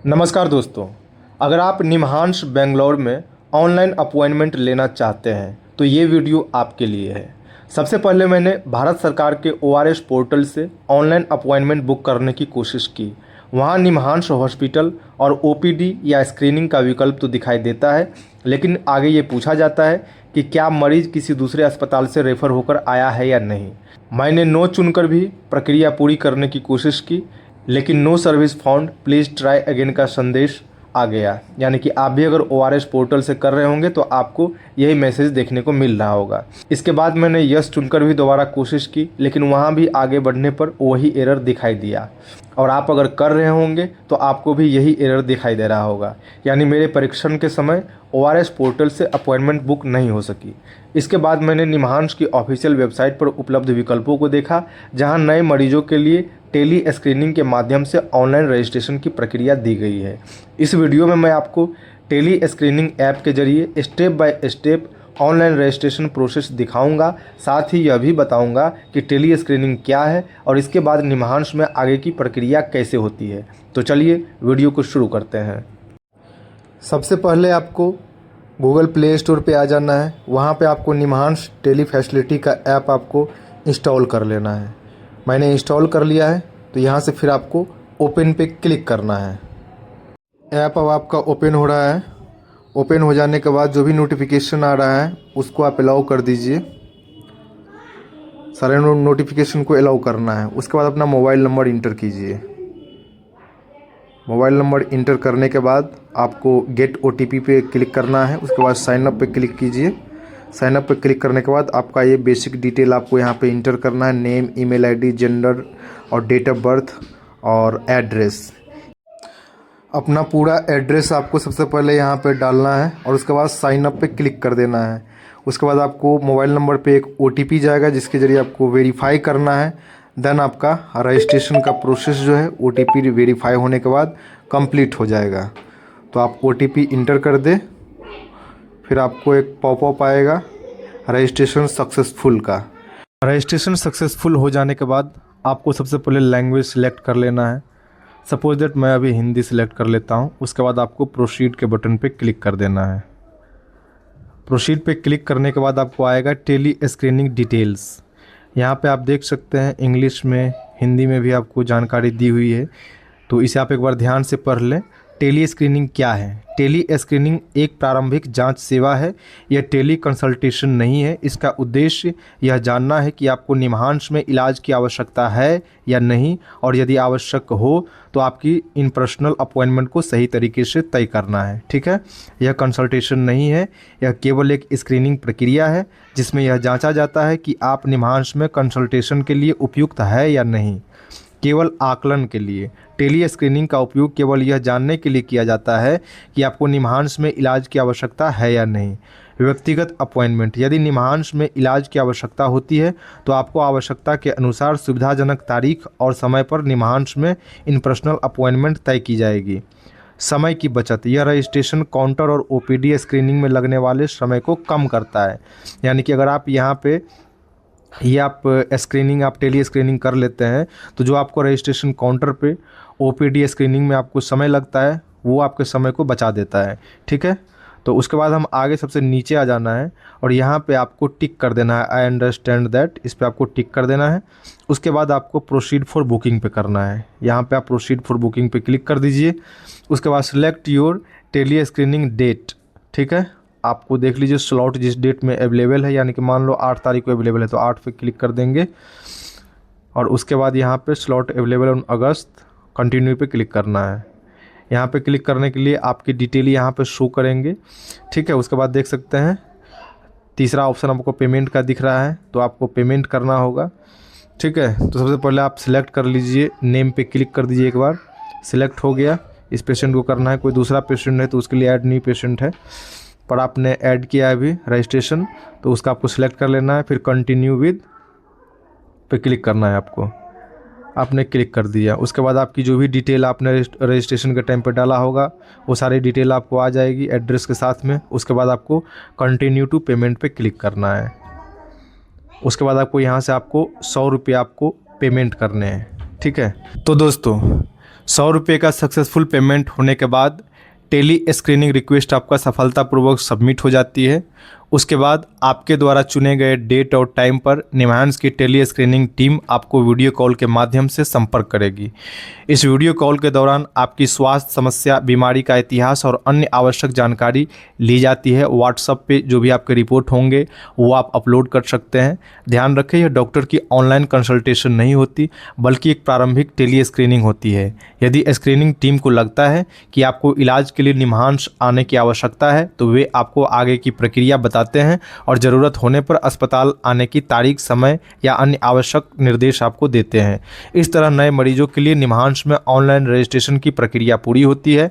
नमस्कार दोस्तों। अगर आप निमहांस बेंगलोर में ऑनलाइन अपॉइंटमेंट लेना चाहते हैं तो ये वीडियो आपके लिए है। सबसे पहले मैंने भारत सरकार के ORS पोर्टल से ऑनलाइन अपॉइंटमेंट बुक करने की कोशिश की। वहाँ निमहांस हॉस्पिटल और OPD या स्क्रीनिंग का विकल्प तो दिखाई देता है, लेकिन आगे ये पूछा जाता है कि क्या मरीज़ किसी दूसरे अस्पताल से रेफ़र होकर आया है या नहीं। मैंने नो चुनकर भी प्रक्रिया पूरी करने की कोशिश की, लेकिन no service found, please try again का संदेश आ गया। यानी कि आप भी अगर ORS पोर्टल से कर रहे होंगे तो आपको यही मैसेज देखने को मिल रहा होगा। इसके बाद मैंने यस चुनकर भी दोबारा कोशिश की, लेकिन वहाँ भी आगे बढ़ने पर वही एरर दिखाई दिया। और आप अगर कर रहे होंगे तो आपको भी यही एरर दिखाई दे रहा होगा। यानी मेरे परीक्षण के समय ORS पोर्टल से अपॉइंटमेंट बुक नहीं हो सकी। इसके बाद मैंने निमहांस की ऑफिशियल वेबसाइट पर उपलब्ध विकल्पों को देखा, जहां नए मरीजों के लिए टेली स्क्रीनिंग के माध्यम से ऑनलाइन रजिस्ट्रेशन की प्रक्रिया दी गई है। इस वीडियो में मैं आपको टेली स्क्रीनिंग ऐप के जरिए step by step online registration process दिखाऊंगा। साथ ही यह भी बताऊंगा कि टेली स्क्रीनिंग क्या है और इसके बाद निमहांस में आगे की प्रक्रिया कैसे होती है। तो चलिए वीडियो को शुरू करते हैं। सबसे पहले आपको गूगल प्ले स्टोर पे आ जाना है। वहाँ पे आपको निमहांस टेली फैसिलिटी का ऐप आपको इंस्टॉल कर लेना है। मैंने इंस्टॉल कर लिया है, तो यहाँ से फिर आपको ओपन पे क्लिक करना है। ऐप अब आपका ओपन हो रहा है। ओपन हो जाने के बाद जो भी नोटिफिकेशन आ रहा है उसको आप अलाउ कर दीजिए। सारे नोटिफिकेशन को अलाउ करना है। उसके बाद अपना मोबाइल नंबर इंटर कीजिए। मोबाइल नंबर इंटर करने के बाद आपको गेट OTP पे क्लिक करना है। उसके बाद साइन अप पे क्लिक कीजिए। साइन अप पे क्लिक करने के बाद आपका ये बेसिक डिटेल आपको यहाँ पे इंटर करना है। नेम, ईमेल ID, जेंडर और डेट ऑफ बर्थ और एड्रेस। अपना पूरा एड्रेस आपको सबसे पहले यहाँ पे डालना है और उसके बाद साइन अप पे क्लिक कर देना है। उसके बाद आपको मोबाइल नंबर पे एक OTP जाएगा, जिसके ज़रिए आपको वेरीफाई करना है। देन आपका रजिस्ट्रेशन का प्रोसेस जो है OTP वेरीफाई होने के बाद कंप्लीट हो जाएगा। तो आप OTP इंटर कर दें, फिर आपको एक पॉपअप आएगा रजिस्ट्रेशन सक्सेसफुल का। रजिस्ट्रेशन सक्सेसफुल हो जाने के बाद आपको सबसे पहले लैंग्वेज सिलेक्ट कर लेना है। सपोज दैट मैं अभी हिंदी सिलेक्ट कर लेता हूँ। उसके बाद आपको प्रोसीड के बटन पे क्लिक कर देना है। प्रोसीड पे क्लिक करने के बाद आपको आएगा टेली स्क्रीनिंग डिटेल्स। यहाँ पे आप देख सकते हैं इंग्लिश में, हिंदी में भी आपको जानकारी दी हुई है, तो इसे आप एक बार ध्यान से पढ़ लें। टेली स्क्रीनिंग क्या है? टेली स्क्रीनिंग एक प्रारंभिक जांच सेवा है। यह टेली कंसल्टेशन नहीं है। इसका उद्देश्य यह जानना है कि आपको निमहांस में इलाज की आवश्यकता है या नहीं, और यदि आवश्यक हो तो आपकी इन पर्सनल अपॉइंटमेंट को सही तरीके से तय करना है। ठीक है, यह कंसल्टेशन नहीं है, यह केवल एक स्क्रीनिंग प्रक्रिया है जिसमें यह जांचा जाता है कि आप निमहांस में कंसल्टेशन के लिए उपयुक्त है या नहीं। केवल आकलन के लिए टेली स्क्रीनिंग का उपयोग केवल यह जानने के लिए किया जाता है कि आपको निमहांस में इलाज की आवश्यकता है या नहीं। व्यक्तिगत अपॉइंटमेंट: यदि निमहांस में इलाज की आवश्यकता होती है तो आपको आवश्यकता के अनुसार सुविधाजनक तारीख और समय पर निमहांस में इन पर्सनल अपॉइंटमेंट तय की जाएगी। समय की बचत: यह रजिस्ट्रेशन काउंटर और OPD स्क्रीनिंग में लगने वाले समय को कम करता है। यानी कि अगर आप यहाँ पे आप टेली स्क्रीनिंग कर लेते हैं तो जो आपको रजिस्ट्रेशन काउंटर पे OPD स्क्रीनिंग में आपको समय लगता है वो आपके समय को बचा देता है। ठीक है, तो उसके बाद हम आगे सबसे नीचे आ जाना है और यहाँ पे आपको टिक कर देना है आई अंडरस्टैंड दैट। इस पर आपको टिक कर देना है। उसके बाद आपको प्रोसीड फॉर बुकिंग पे करना है। यहाँ पे आप प्रोसीड फॉर बुकिंग पे क्लिक कर दीजिए। उसके बाद select your tele screening date. ठीक है, आपको देख लीजिए स्लॉट जिस डेट में अवेलेबल है, यानी कि मान लो 8 तारीख को अवेलेबल है तो 8 पे क्लिक कर देंगे। और उसके बाद यहाँ पे slot available on August, continue पे क्लिक करना है। यहाँ पे क्लिक करने के लिए आपकी डिटेल यहाँ पे शो करेंगे। ठीक है, उसके बाद देख सकते हैं तीसरा ऑप्शन आपको पेमेंट का दिख रहा है, तो आपको पेमेंट करना होगा। ठीक है, तो सबसे पहले आप सिलेक्ट कर लीजिए, नेम पे क्लिक कर दीजिए। एक बार सिलेक्ट हो गया, इस पेशेंट को करना है। कोई दूसरा पेशेंट है तो उसके लिए ऐड न्यू पेशेंट है, पर आपने ऐड किया है अभी रजिस्ट्रेशन, तो उसका आपको सिलेक्ट कर लेना है। फिर कंटिन्यू विद पे क्लिक करना है आपको। आपने क्लिक कर दिया। उसके बाद आपकी जो भी डिटेल आपने रजिस्ट्रेशन के टाइम पे डाला होगा वो सारी डिटेल आपको आ जाएगी एड्रेस के साथ में। उसके बाद आपको कंटिन्यू टू पेमेंट पे क्लिक करना है। उसके बाद आपको यहाँ से आपको 100 रुपये आपको पेमेंट करने हैं। ठीक है, तो दोस्तों ₹100 का सक्सेसफुल पेमेंट होने के बाद टेली स्क्रीनिंग रिक्वेस्ट आपका सफलतापूर्वक सबमिट हो जाती है। उसके बाद आपके द्वारा चुने गए डेट और टाइम पर निम्हांस की टेली स्क्रीनिंग टीम आपको वीडियो कॉल के माध्यम से संपर्क करेगी। इस वीडियो कॉल के दौरान आपकी स्वास्थ्य समस्या, बीमारी का इतिहास और अन्य आवश्यक जानकारी ली जाती है। व्हाट्सएप पे जो भी आपके रिपोर्ट होंगे वो आप अपलोड कर सकते हैं। ध्यान रखें, यह डॉक्टर की ऑनलाइन कंसल्टेशन नहीं होती बल्कि एक प्रारंभिक टेली स्क्रीनिंग होती है। यदि स्क्रीनिंग टीम को लगता है कि आपको इलाज के लिए निम्हांस आने की आवश्यकता है तो वे आपको आगे की प्रक्रिया बताते हैं और ज़रूरत होने पर अस्पताल आने की तारीख, समय या अन्य आवश्यक निर्देश आपको देते हैं। इस तरह नए मरीजों के लिए निम्हांस में ऑनलाइन रजिस्ट्रेशन की प्रक्रिया पूरी होती है।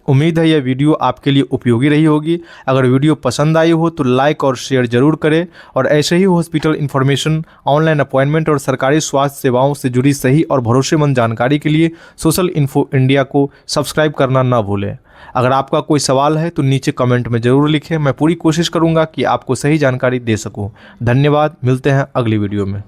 उम्मीद है यह वीडियो आपके लिए उपयोगी रही होगी। अगर वीडियो पसंद आई हो तो लाइक और शेयर जरूर करें और ऐसे ही हॉस्पिटल इन्फॉर्मेशन, ऑनलाइन अपॉइंटमेंट और सरकारी स्वास्थ्य सेवाओं से जुड़ी सही और भरोसेमंद जानकारी के लिए सोशल इन्फो इंडिया को सब्सक्राइब करना ना भूलें। अगर आपका कोई सवाल है तो नीचे कमेंट में ज़रूर लिखें। मैं पूरी कोशिश करूंगा कि आपको सही जानकारी दे सकूं। धन्यवाद, मिलते हैं अगली वीडियो में।